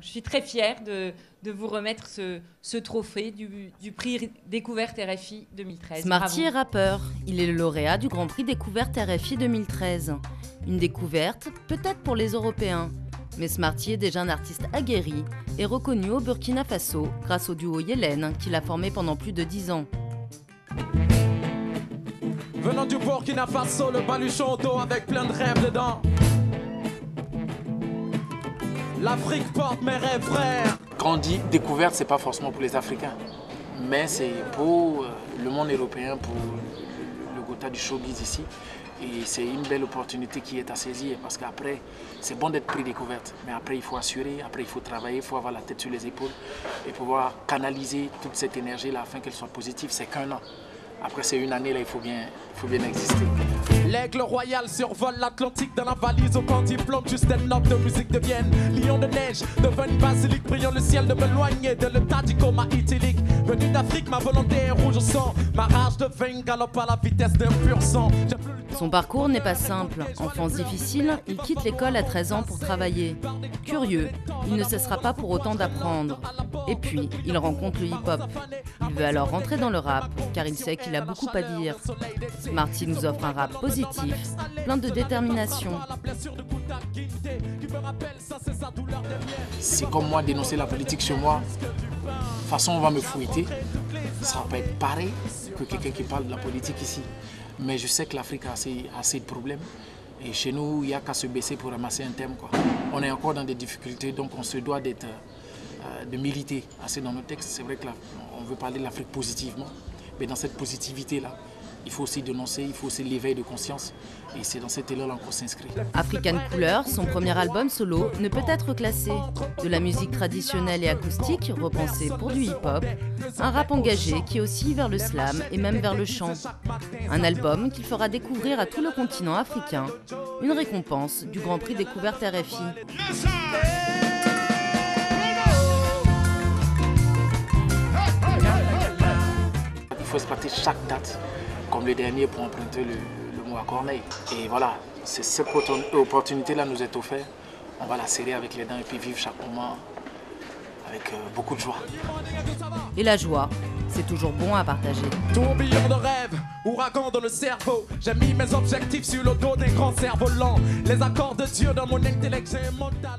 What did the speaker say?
Donc, je suis très fière de vous remettre ce trophée du prix Découverte RFI 2013. Smarty Bravo. est rappeur. Il est le lauréat du Grand Prix Découverte RFI 2013. Une découverte, peut-être pour les Européens. Mais Smarty est déjà un artiste aguerri et reconnu au Burkina Faso grâce au duo Yélène qu'il a formé pendant plus de 10 ans. Venant du Burkina Faso, le baluchon d'eau avec plein de rêves dedans. L'Afrique porte mes rêves, frère. Quand on dit découverte, c'est pas forcément pour les Africains, mais c'est pour le monde européen, pour le Gotha du showbiz ici. Et c'est une belle opportunité qui est à saisir parce qu'après, c'est bon d'être pris découverte, mais après il faut assurer, après il faut travailler, il faut avoir la tête sur les épaules et pouvoir canaliser toute cette énergie-là afin qu'elle soit positive. C'est qu'un an. Après, c'est une année, là, il faut bien exister. L'aigle royal survole l'Atlantique dans la valise au quand il plombe juste un note de musique de Vienne. Lion de neige, devant une basilique, brillant le ciel de m'éloigner de l'état du coma ithylique. Venu d'Afrique, ma volonté est rouge au sang. Ma rage de veine galope à la vitesse d'un pur sang. Son parcours n'est pas simple. Enfance difficile, il quitte l'école à 13 ans pour travailler. Curieux, il ne cessera pas pour autant d'apprendre. Et puis, il rencontre le hip-hop. Il veut alors rentrer dans le rap, car il sait qu'il a beaucoup à dire. Smarty nous offre un rap positif, plein de détermination. C'est comme moi dénoncer la politique chez moi. De toute façon, on va me fouetter. Ça ne sera pas être pareil que quelqu'un qui parle de la politique ici. Mais je sais que l'Afrique a assez de problèmes. Et chez nous, il n'y a qu'à se baisser pour ramasser un thème, quoi. On est encore dans des difficultés, donc on se doit de militer assez dans nos textes. C'est vrai qu'on veut parler de l'Afrique positivement, mais dans cette positivité-là, il faut aussi dénoncer, il faut aussi l'éveil de conscience. Et c'est dans cet élan-là qu'on s'inscrit. African Couleur, son premier album solo, ne peut être classé. De la musique traditionnelle et acoustique, repensée pour du hip-hop, un rap engagé qui oscille vers le slam et même vers le chant. Un album qu'il fera découvrir à tout le continent africain. Une récompense du Grand Prix Découverte RFI. Il faut exploiter chaque date, comme le dernier pour emprunter le mot à Corneille. Et voilà, c'est cette opportunité-là nous est offerte. On va la serrer avec les dents et puis vivre chaque moment avec beaucoup de joie. Et la joie, c'est toujours bon à partager. Tourbillon de rêve, ouragan dans le cerveau. J'ai mis mes objectifs sur le dos d'un grand cerf-volant. Les accords de Dieu dans mon intellect, j'ai un mental.